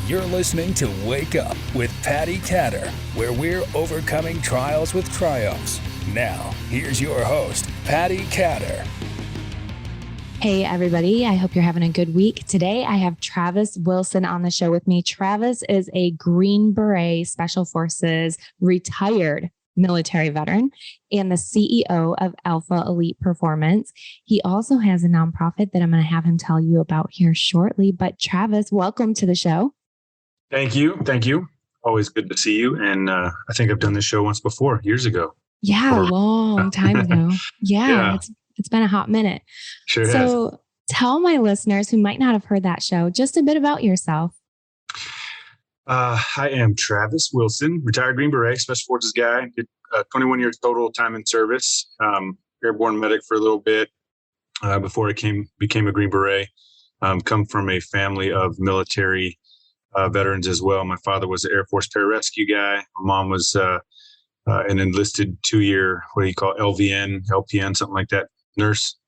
You're listening to Wake Up with Patti Catter, where we're overcoming trials with triumphs. Now, here's your host, Patti Catter. Hey, everybody. I hope you're having a good week. Today, I have Travis Wilson on the show with me. Travis is a Green Beret Special Forces retired military veteran and the CEO of Alpha Elite Performance. He also has a nonprofit that I'm going to have him tell you about here shortly. But Travis, welcome to the show. Thank you. Thank you. Always good to see you. And I think I've done this show once before, years ago. Yeah, a long time ago. Yeah. It's been a hot minute. Sure So has. Tell my listeners who might not have heard that show just a bit about yourself. I am Travis Wilson, retired Green Beret, Special Forces guy. Did 21 years total time in service. Airborne medic for a little bit before I became a Green Beret. Come from a family of military veterans as well. My father was an Air Force pararescue guy. My mom was an enlisted 2-year, what do you call it, LPN, something like that, nurse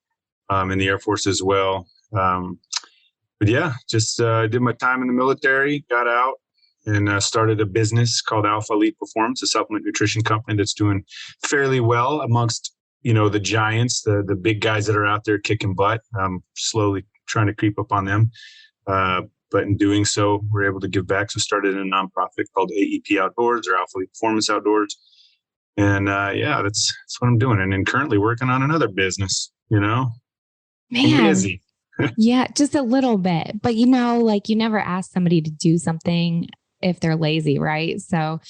in the Air Force as well. But yeah, just did my time in the military, got out, and started a business called Alpha Elite Performance, a supplement nutrition company that's doing fairly well amongst, the giants, the big guys that are out there kicking butt. Slowly trying to creep up on them. But in doing so, we're able to give back. So started a nonprofit called AEP Outdoors or Alpha Elite Performance Outdoors. And that's what I'm doing. And then currently working on another business, Man, I'm busy. Yeah, just a little bit. But you never ask somebody to do something if they're lazy, right? So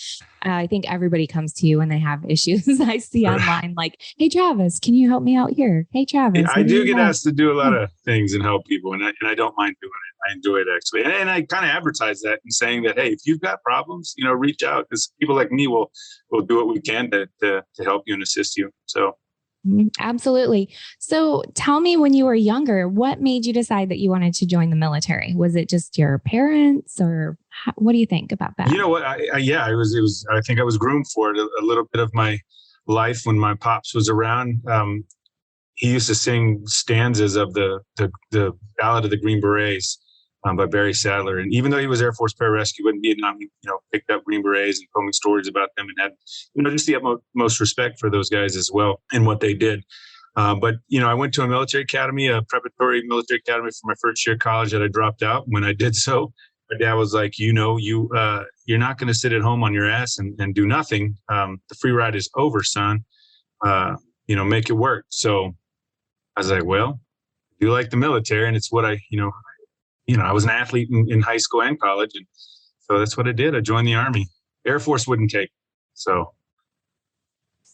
I think everybody comes to you when they have issues. I see online like, hey, Travis, can you help me out here? Hey, Travis. I do get asked to do a lot of things and help people. And I don't mind doing it. I enjoy it, actually. And I kind of advertise that and saying that, hey, if you've got problems, reach out, because people like me will do what we can to help you and assist you. So. Absolutely. So tell me, when you were younger, what made you decide that you wanted to join the military? Was it just your parents, or what do you think about that? You know what? I think I was groomed for it. A little bit of my life when my pops was around. He used to sing stanzas of the Ballad of the Green Berets by Barry Sadler. And even though he was Air Force pararescue, went in Vietnam, he picked up Green Berets and told me stories about them, and had, just the utmost respect for those guys as well and what they did. But I went to a military academy, a preparatory military academy for my first year of college that I dropped out. When I did so, my dad was like, you're not going to sit at home on your ass and do nothing. The free ride is over, son. Make it work. So I was like, well, I do like the military, and it's what I was an athlete in high school and college. And so that's what I did. I joined the Army. Air Force wouldn't take. So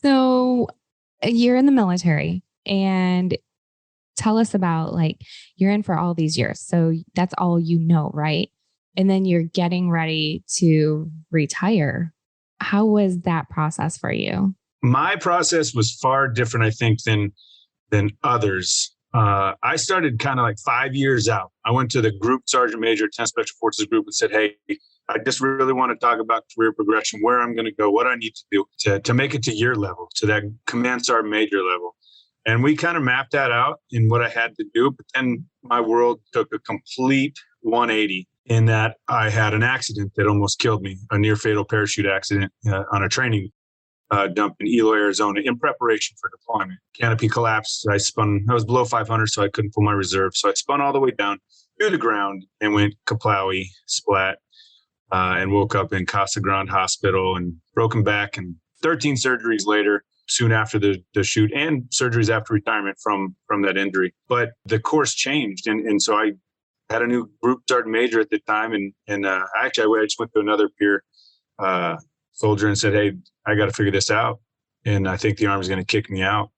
you're in the military, and tell us about, you're in for all these years. So that's all right? And then you're getting ready to retire. How was that process for you? My process was far different, I think, than others. I started kind of 5 years out. I went to the Group Sergeant Major 10 Special Forces group and said, hey, I just really want to talk about career progression, where I'm going to go, what I need to do to make it to your level, to that Command Sergeant Major level. And we kind of mapped that out in what I had to do. But then my world took a complete 180 in that I had an accident that almost killed me, a near fatal parachute accident on a training dump in Eloy, Arizona, in preparation for deployment. Canopy collapsed. I was below 500, so I couldn't pull my reserve. So I spun all the way down to the ground and went kaplowy, splat, and woke up in Casa Grande Hospital and broken back, and 13 surgeries later, soon after the shoot, and surgeries after retirement from that injury. But the course changed. And so I had a new Group Sergeant Major at the time. And actually, I just went to another peer soldier and said, hey, I got to figure this out. And I think the Army's going to kick me out.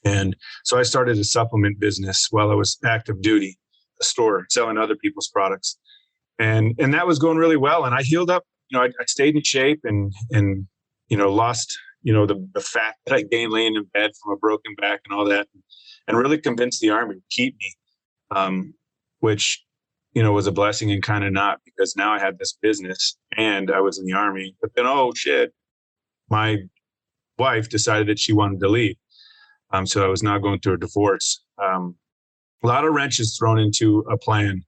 And so I started a supplement business while I was active duty, a store selling other people's products. And that was going really well. And I healed up, I stayed in shape and lost, the fat that I gained laying in bed from a broken back and all that, and really convinced the Army to keep me, which, was a blessing and kind of not, because now I had this business and I was in the Army. But then, oh shit, my wife decided that she wanted to leave. So I was now going through a divorce. A lot of wrenches thrown into a plan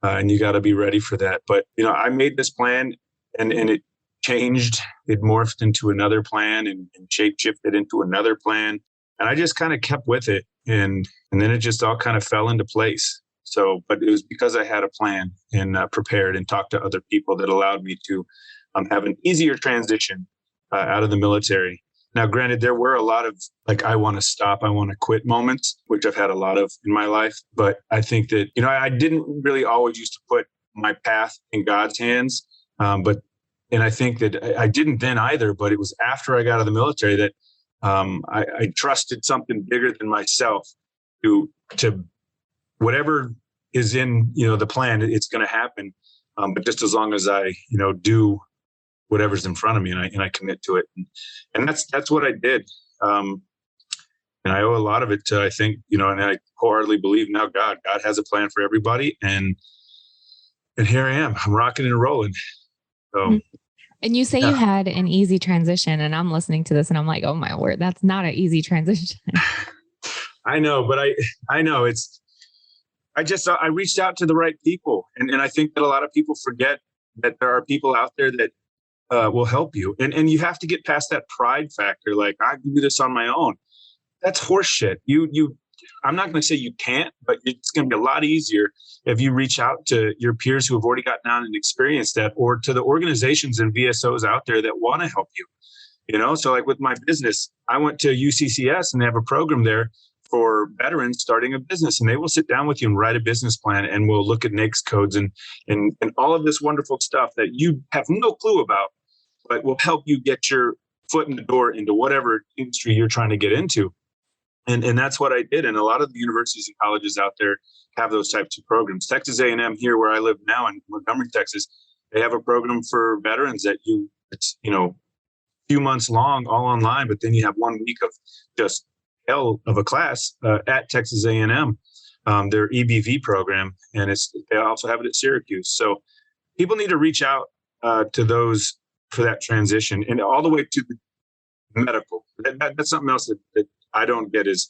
and you got to be ready for that. But, I made this plan and it changed. It morphed into another plan and shape shifted into another plan. And I just kind of kept with it. And then it just all kind of fell into place. So, but it was because I had a plan and prepared and talked to other people that allowed me to have an easier transition out of the military. Now, granted, there were a lot of I want to stop, I want to quit moments, which I've had a lot of in my life. But I think that, I didn't really always used to put my path in God's hands. And I think that I didn't then either, but it was after I got out of the military that I trusted something bigger than myself to whatever is in, the plan, it's going to happen. But just as long as I, do whatever's in front of me and I commit to it. And that's what I did. And I owe a lot of it to, I think, and I wholeheartedly believe now God has a plan for everybody. And here I am, I'm rocking and rolling. So. And you say you had an easy transition, and I'm listening to this and I'm like, oh my word, that's not an easy transition. I know, but I know I reached out to the right people. And I think that a lot of people forget that there are people out there that will help you. And you have to get past that pride factor. Like, I can do this on my own. That's horseshit. I'm not going to say you can't, but it's going to be a lot easier if you reach out to your peers who have already gotten down and experienced that, or to the organizations and VSOs out there that want to help you. So like with my business, I went to UCCS and they have a program there for veterans starting a business, and they will sit down with you and write a business plan, and we'll look at NAICS codes and all of this wonderful stuff that you have no clue about, but will help you get your foot in the door into whatever industry you're trying to get into. And that's what I did. And a lot of the universities and colleges out there have those types of programs. Texas A&M here, where I live now in Montgomery, Texas, they have a program for veterans that it's a few months long, all online, but then you have 1 week of just hell of a class at Texas A&M, their EBV program. And they also have it at Syracuse. So people need to reach out to those for that transition, and all the way to the medical. That's something else that I don't get is,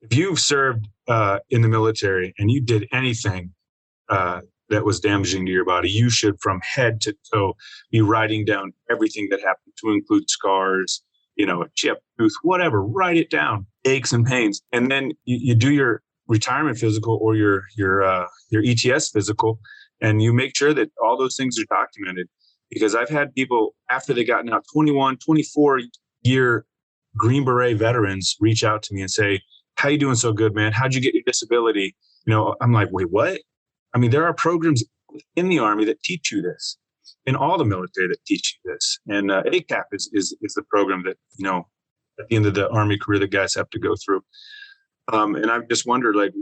if you've served in the military and you did anything that was damaging to your body, you should, from head to toe, be writing down everything that happened, to include scars, a chipped tooth, whatever. Write it down, aches and pains, and then you do your retirement physical or your ETS physical, and you make sure that all those things are documented. Because I've had people, after they gotten out, 21, 24-year Green Beret veterans, reach out to me and say, how you doing so good, man? How'd you get your disability? I'm like, wait, what? I mean, there are programs in the Army that teach you this, in all the military that teach you this. And ACAP is the program that, at the end of the Army career, the guys have to go through. And I've just wondered, like,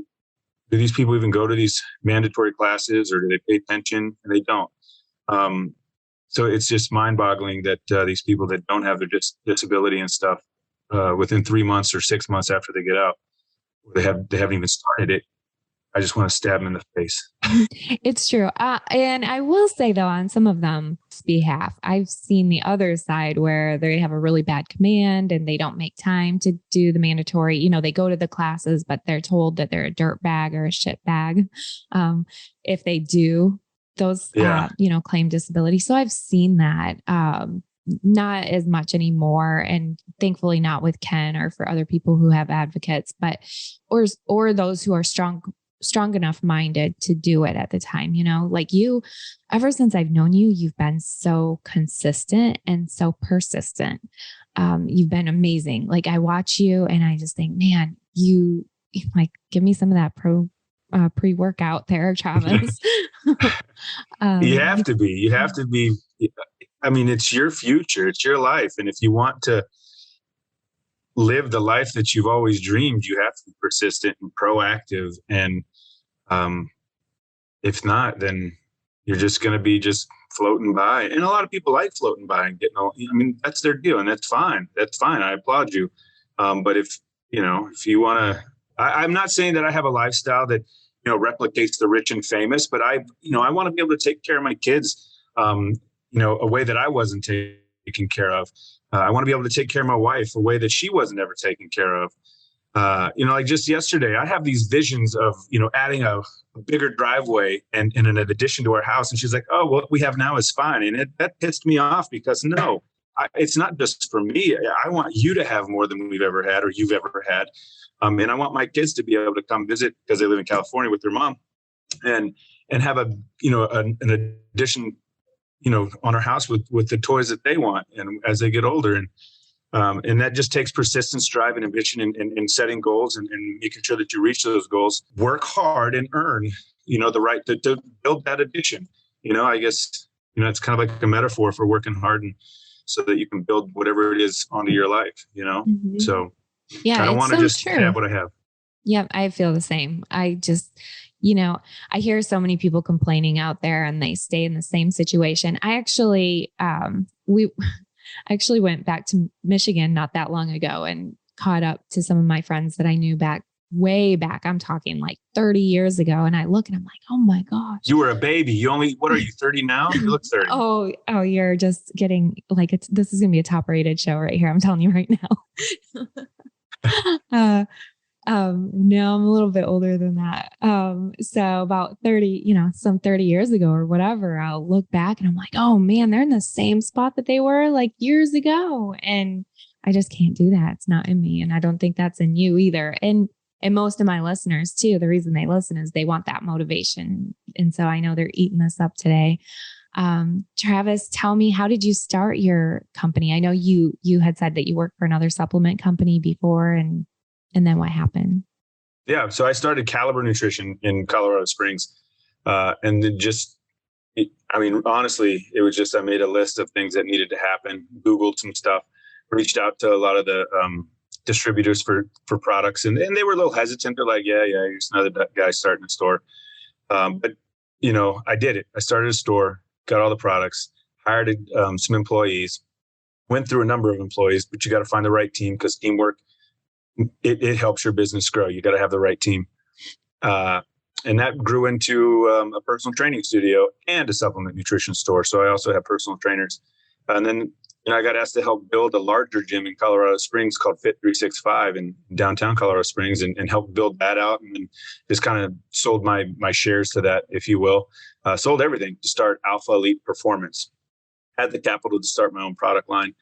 do these people even go to these mandatory classes, or do they pay attention? And they don't. So it's just mind-boggling that these people that don't have their disability and stuff, within 3 months or 6 months after they get out, they haven't even started it. I just want to stab them in the face. It's true. And I will say, though, on some of them's behalf, I've seen the other side where they have a really bad command and they don't make time to do the mandatory. They go to the classes, but they're told that they're a dirt bag or a shit bag if they do those, claim disability. So I've seen that. Not as much anymore, and thankfully not with Ken or for other people who have advocates, but or those who are strong enough minded to do it at the time. Like you, ever since I've known you, you've been so consistent and so persistent. You've been amazing. Like, I watch you and I just think, man, you like, give me some of that pre-workout there, Travis. You have to be. I mean, it's your future, it's your life. And if you want to live the life that you've always dreamed, you have to be persistent and proactive. And if not, then you're just going to be just floating by. And a lot of people like floating by and getting all, that's their deal, and that's fine. That's fine. I applaud you. But if you want to, I'm not saying that I have a lifestyle that, replicates the rich and famous, but I want to be able to take care of my kids, a way that I wasn't taken care of. I want to be able to take care of my wife a way that she wasn't ever taken care of. Like just yesterday, I have these visions of, adding a bigger driveway and an addition to our house. And she's like, oh, what we have now is fine. And that pissed me off because no, it's not just for me. I want you to have more than we've ever had or you've ever had. And I want my kids to be able to come visit because they live in California with their mom and have an addition, on our house with the toys that they want. And as they get older and that just takes persistence, drive, and ambition, and setting goals and making sure that you reach those goals. Work hard and earn, the right to build that addiction. I guess, it's kind of like a metaphor for working hard and so that you can build whatever it is onto your life, Mm-hmm. So yeah, I don't want to so just true. have what I have. Yep. I feel the same. I just, I hear so many people complaining out there and they stay in the same situation. I actually, I actually went back to Michigan not that long ago and caught up to some of my friends that I knew way back. I'm talking like 30 years ago. And I look and I'm like, oh my gosh. You were a baby. What are you, 30 now? You look 30. Oh, you're just getting like, this is going to be a top rated show right here. I'm telling you right now. No, I'm a little bit older than that. So about 30, some 30 years ago or whatever, I'll look back and I'm like, oh man, they're in the same spot that they were like years ago. And I just can't do that. It's not in me. And I don't think that's in you either. And most of my listeners too, the reason they listen is they want that motivation. And so I know they're eating this up today. Travis, tell me, how did you start your company? I know you had said that you worked for another supplement company before and then what happened? Yeah. So I started Caliber Nutrition in Colorado Springs. And then honestly, it was just, I made a list of things that needed to happen, Googled some stuff, reached out to a lot of the distributors for products. And they were a little hesitant. They're like, yeah, you're just another guy starting a store. But I did it. I started a store, got all the products, hired some employees, went through a number of employees, but you got to find the right team because teamwork, it helps your business grow. You got to have the right team. And that grew into a personal training studio and a supplement nutrition store. So I also have personal trainers. And then I got asked to help build a larger gym in Colorado Springs called Fit 365 in downtown Colorado Springs and help build that out. And then just kind of sold my shares to that, if you will. Sold everything to start Alpha Elite Performance. Had the capital to start my own product line.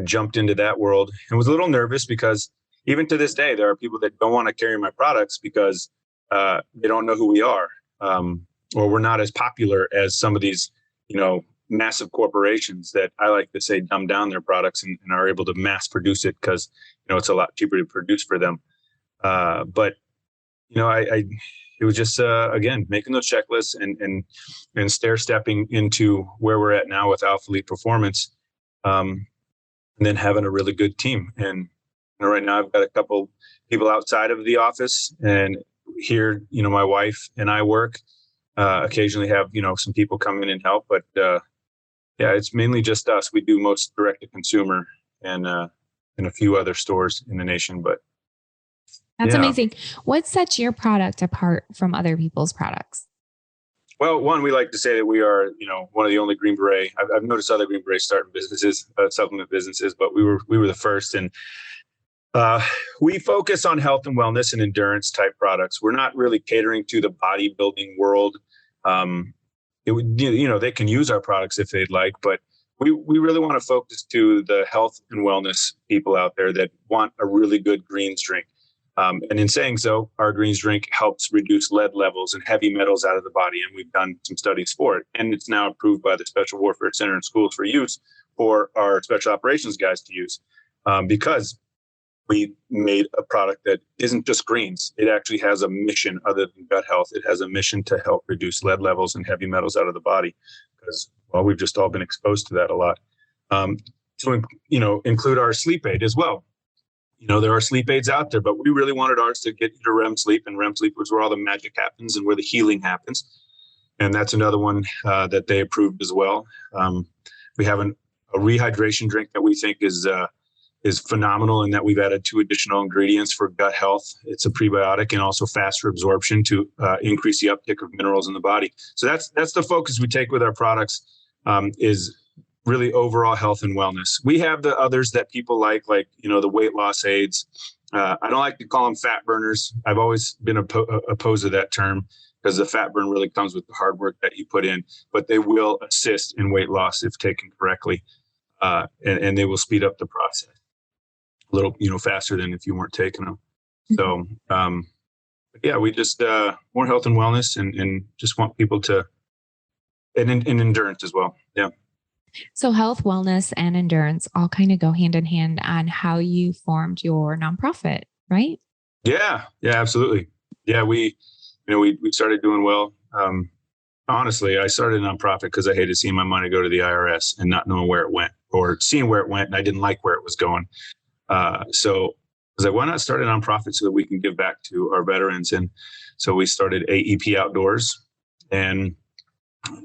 Jumped into that world and was a little nervous because even to this day, there are people that don't want to carry my products because they don't know who we are, or we're not as popular as some of these, massive corporations that I like to say dumb down their products and are able to mass produce it because, it's a lot cheaper to produce for them. But it was just, again, making those checklists and stair stepping into where we're at now with Alpha Elite Performance. And then having a really good team. And right now I've got a couple people outside of the office and here, my wife and I work, occasionally have, some people come in and help, but, it's mainly just us. We do most direct to consumer and a few other stores in the nation, but. That's amazing. What sets your product apart from other people's products? Well, one, we like to say that we are, one of the only Green Beret. I've noticed other Green Berets starting businesses, supplement businesses, but we were the first. And we focus on health and wellness and endurance type products. We're not really catering to the bodybuilding world. They can use our products if they'd like, but we really want to focus to the health and wellness people out there that want a really good greens drink. And in saying so, our greens drink helps reduce lead levels and heavy metals out of the body. And we've done some studies for it. And it's now approved by the Special Warfare Center in schools for use for our special operations guys to use because we made a product that isn't just greens. It actually has a mission other than gut health. It has a mission to help reduce lead levels and heavy metals out of the body because, well, we've just all been exposed to that a lot. To include our sleep aid as well. There are sleep aids out there, but we really wanted ours to get you to REM sleep, and REM sleep was where all the magic happens and where the healing happens. And that's another one that they approved as well. We have a rehydration drink that we think is phenomenal, and that we've added 2 additional ingredients for gut health. It's a prebiotic and also faster absorption to increase the uptake of minerals in the body. So that's the focus we take with our products is really overall health and wellness. We have the others that people like, the weight loss aids, I don't like to call them fat burners. I've always been opposed to that term because the fat burn really comes with the hard work that you put in, but they will assist in weight loss if taken correctly. And they will speed up the process a little, faster than if you weren't taking them. So, yeah, we just, more health and wellness and just want people to, and endurance as well. Yeah. So health, wellness, and endurance all kind of go hand in hand on how you formed your nonprofit, right? Yeah, absolutely. Yeah, we started doing well. Honestly, I started a nonprofit because I hated seeing my money go to the IRS and not knowing where it went, or seeing where it went and I didn't like where it was going. So I was like, why not start a nonprofit so that we can give back to our veterans? And so we started AEP Outdoors. And,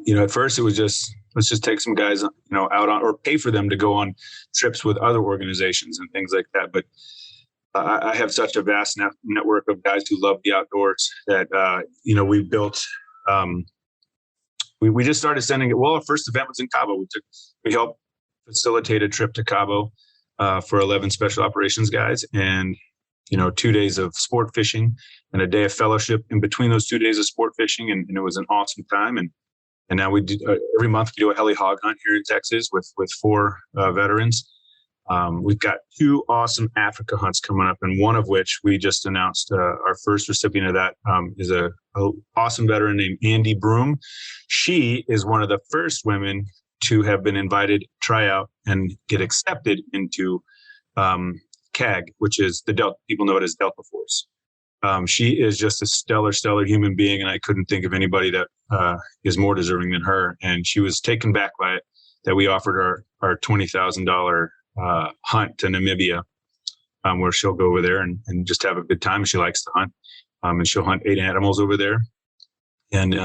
at first it was just, let's just take some guys, out on, or pay for them to go on trips with other organizations and things like that. But I have such a vast network of guys who love the outdoors that, we built, we just started sending it. Well, our first event was in Cabo. We helped facilitate a trip to Cabo for 11 special operations guys, and 2 days of sport fishing and a day of fellowship in between those 2 days of sport fishing, and it was an awesome time. And now we do every month we do a heli hog hunt here in Texas with 4 veterans. We've got 2 awesome Africa hunts coming up, and one of which we just announced. Our first recipient of that is a awesome veteran named Andy Broom. She is one of the first women to have been invited to try out and get accepted into CAG, which is the Delta. People know it as Delta Force. She is just a stellar human being, and I couldn't think of anybody that is more deserving than her. And she was taken back by it that we offered our $20,000 hunt to Namibia, where she'll go over there and just have a good time. She likes to hunt, and she'll hunt 8 animals over there. And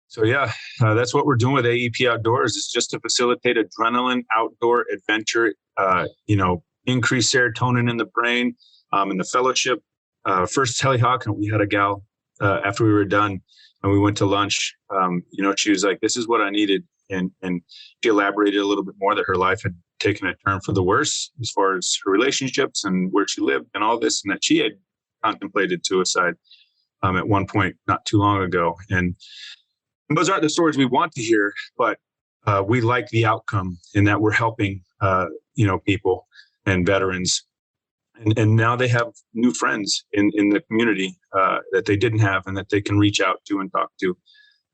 so, yeah, that's what we're doing with AEP Outdoors. It's just to facilitate adrenaline, outdoor adventure, increase serotonin in the brain, and the fellowship. First heli hog hunt, we had a gal after we were done and we went to lunch. She was like, this is what I needed. And she elaborated a little bit more that her life had taken a turn for the worse as far as her relationships and where she lived and all this, and that she had contemplated suicide at one point not too long ago. And those aren't the stories we want to hear, but we like the outcome in that we're helping, people and veterans. And now they have new friends in the community that they didn't have and that they can reach out to and talk to.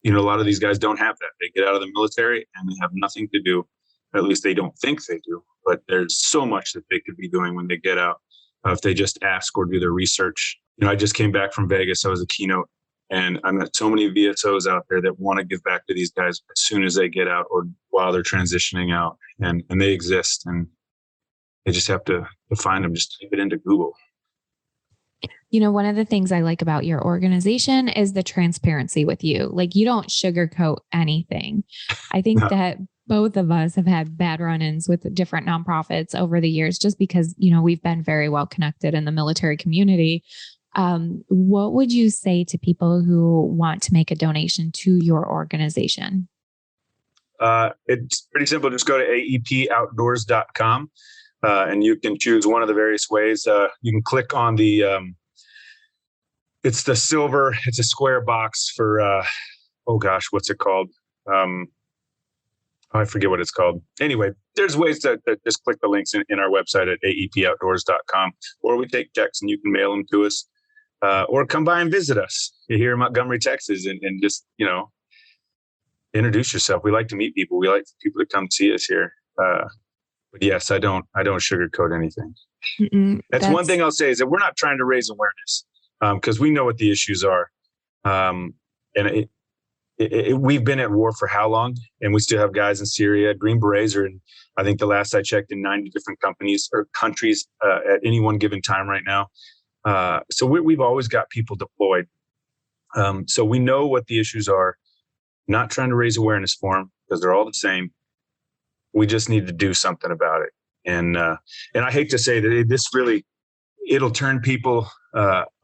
A lot of these guys don't have that. They get out of the military and they have nothing to do. At least they don't think they do. But there's so much that they could be doing when they get out if they just ask or do their research. I just came back from Vegas. I was a keynote. And I met so many VSOs out there that want to give back to these guys as soon as they get out or while they're transitioning out. And they exist. And they just have to find them. Just type it into Google. One of the things I like about your organization is the transparency with you. Like, you don't sugarcoat anything. I think that both of us have had bad run-ins with different nonprofits over the years, just because, we've been very well connected in the military community. What would you say to people who want to make a donation to your organization? It's pretty simple. Just go to aepoutdoors.com. And you can choose one of the various ways. You can click on it's the silver, it's a square box for, what's it called? I forget what it's called. Anyway, there's ways to just click the links in our website at aepoutdoors.com, or we take checks and you can mail them to us, or come by and visit us. You're here in Montgomery, Texas, and just, introduce yourself. We like to meet people. We like people to come see us here. But yes, I don't sugarcoat anything. That's one thing I'll say is that we're not trying to raise awareness because we know what the issues are. And we've been at war for how long? And we still have guys in Syria. Green Berets are in, I think the last I checked, in 90 different companies or countries at any one given time right now. So we've always got people deployed. So we know what the issues are. Not trying to raise awareness for them because they're all the same. We just need to do something about it. And I hate to say that it'll turn people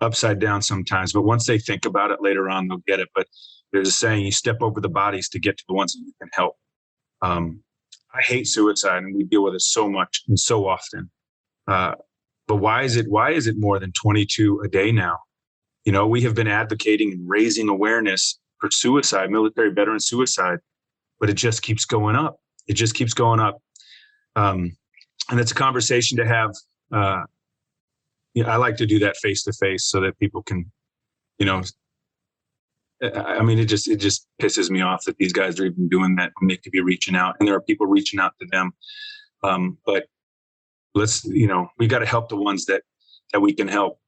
upside down sometimes, but once they think about it later on, they'll get it. But there's a saying, you step over the bodies to get to the ones that you can help. I hate suicide, and we deal with it so much and so often. But why is it more than 22 a day now? We have been advocating and raising awareness for suicide, military veteran suicide, but it just keeps going up. It just keeps going up. And it's a conversation to have. I like to do that face to face so that people can, it just pisses me off that these guys are even doing that when they could be reaching out, and there are people reaching out to them. But let's, we got to help the ones that we can help.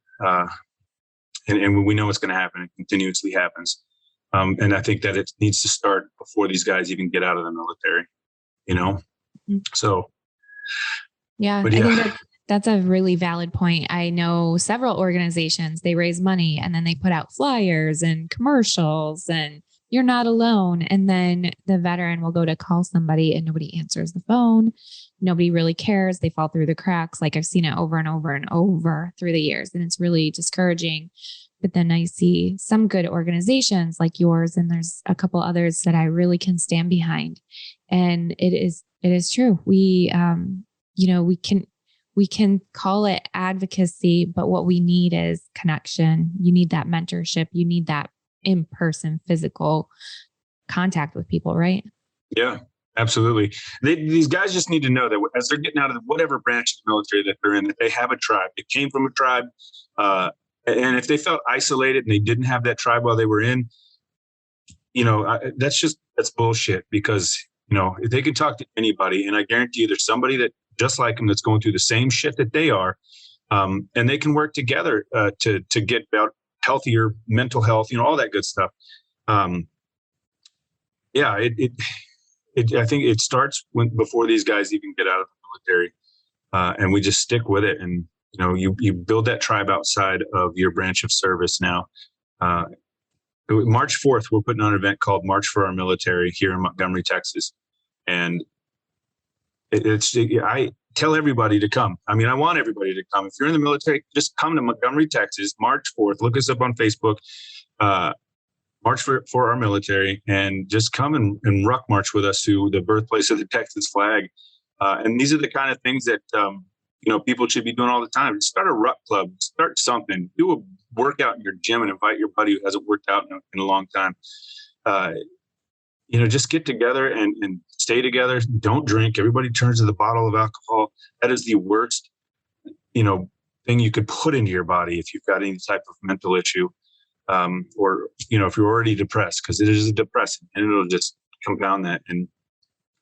And we know it's going to happen. It continuously happens. And I think that it needs to start before these guys even get out of the military, So. Yeah, I think that's a really valid point. I know several organizations, they raise money and then they put out flyers and commercials and you're not alone. And then the veteran will go to call somebody and nobody answers the phone. Nobody really cares. They fall through the cracks. Like I've seen it over and over and over through the years. And it's really discouraging. But then I see some good organizations like yours, and there's a couple others that I really can stand behind. And it is true. We can call it advocacy, but what we need is connection. You need that mentorship. You need that in-person physical contact with people, right? Yeah, absolutely. These guys just need to know that as they're getting out of whatever branch of the military that they're in, that they have a tribe. They came from a tribe. And if they felt isolated and they didn't have that tribe while they were in, that's bullshit, because, if they can talk to anybody, and I guarantee you there's somebody that just like them that's going through the same shit that they are, and they can work together to get about healthier mental health, all that good stuff. I think it starts before these guys even get out of the military, and we just stick with it. And you build that tribe outside of your branch of service. Now, March 4th, we're putting on an event called March for Our Military here in Montgomery, Texas, and I tell everybody to come. I want everybody to come. If you're in the military, just come to Montgomery, Texas, March 4th. Look us up on Facebook, March for Our Military, and just come and ruck march with us to the birthplace of the Texas flag. And these are the kind of things that, people should be doing all the time. Start a ruck club, start something, do a workout in your gym and invite your buddy who hasn't worked out in a long time. Just get together and stay together. Don't drink. Everybody turns to the bottle of alcohol. That is the worst, thing you could put into your body if you've got any type of mental issue, or, if you're already depressed, because it is a depressant, and it'll just compound that, and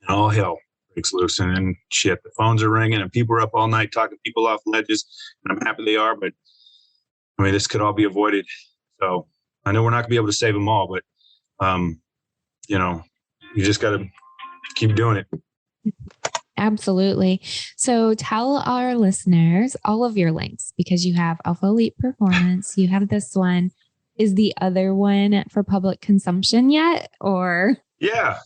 all hell breaks loose. And then shit, the phones are ringing and people are up all night talking people off ledges, and I'm happy they are, but this could all be avoided. So I know we're not gonna be able to save them all, but, you just got to keep doing it. Absolutely. So tell our listeners all of your links, because you have Alpha Elite Performance, you have this one. Is the other one for public consumption yet, or? Yeah.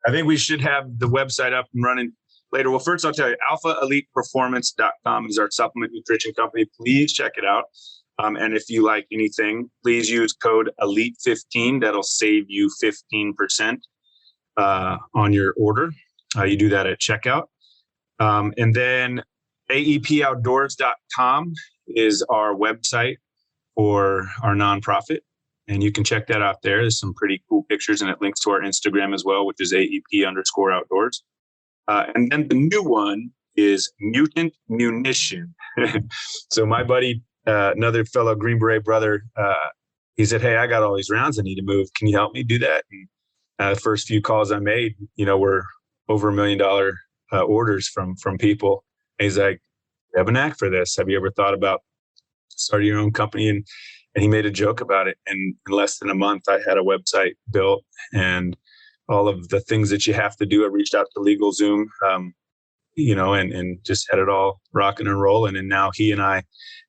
I think we should have the website up and running later. Well, first I'll tell you, alphaeliteperformance.com is our supplement nutrition company. Please check it out. And if you like anything, please use code ELITE15. That'll save you 15% on your order. You do that at checkout. And then aepoutdoors.com is our website for our nonprofit. And you can check that out there. There's some pretty cool pictures, and it links to our Instagram as well, which is AEP_outdoors. And then the new one is Mutant Munition. So my buddy, another fellow Green Beret brother, he said, "Hey, I got all these rounds I need to move. Can you help me do that?" And the first few calls I made, were over $1 million orders from people. And he's like, "You have a knack for this. Have you ever thought about starting your own company?" And he made a joke about it. And in less than a month, I had a website built and all of the things that you have to do. I reached out to LegalZoom, and just had it all rocking and rolling. And now he and I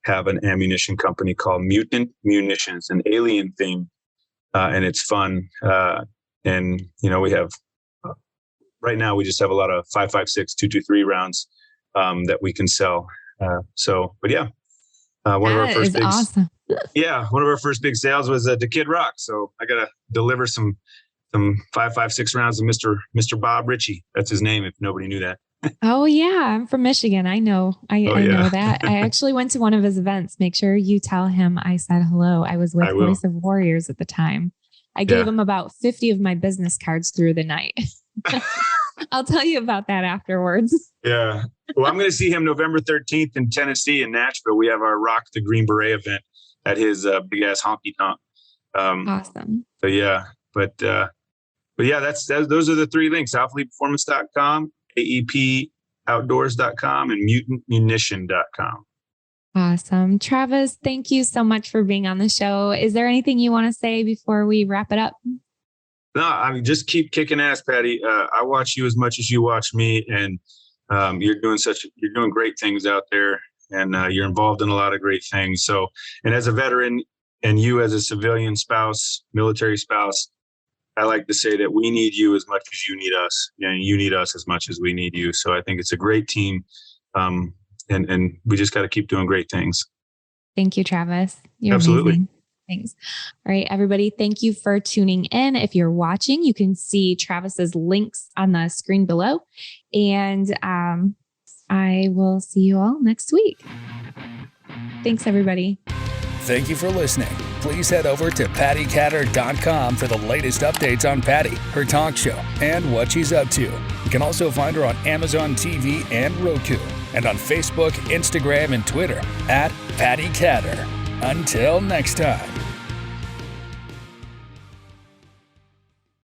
have an ammunition company called Mutant Munition. It's an alien theme, and it's fun. And we have right now we just have a lot of 5.56, 223 rounds that we can sell. But yeah, one of our first big, awesome. Yeah, one of our first big sales was to Kid Rock. So I got to deliver some 5.56 rounds of Mr. Bob Ritchie. That's his name, if nobody knew that. Oh yeah, I'm from Michigan. I know. I know that. I actually went to one of his events. Make sure you tell him I said hello. I was with I will. Voice of Warriors at the time. I gave him about 50 of my business cards through the night. I'll tell you about that afterwards. Yeah. Well, I'm going to see him November 13th in Tennessee in Nashville. We have our Rock the Green Beret event at his big ass honky tonk. Awesome. So yeah, but yeah, those are the three links: alphaeliteperformance.com, AEPoutdoors.com, and mutantmunition.com. Awesome. Travis, thank you so much for being on the show. Is there anything you want to say before we wrap it up? No, I mean, just keep kicking ass, Patti. I watch you as much as you watch me, and you're doing great things out there, and you're involved in a lot of great things. So, and as a veteran and you as a civilian spouse, military spouse, I like to say that we need you as much as you need us, and you need us as much as we need you. So I think it's a great team. And we just got to keep doing great things. Thank you, Travis. You're Absolutely. amazing. Thanks. All right, everybody. Thank you for tuning in. If you're watching, you can see Travis's links on the screen below. And I will see you all next week. Thanks, everybody. Thank you for listening. Please head over to pattycatter.com for the latest updates on Patti, her talk show, and what she's up to. You can also find her on Amazon TV and Roku, and on Facebook, Instagram, and Twitter @PattyCatter. Until next time.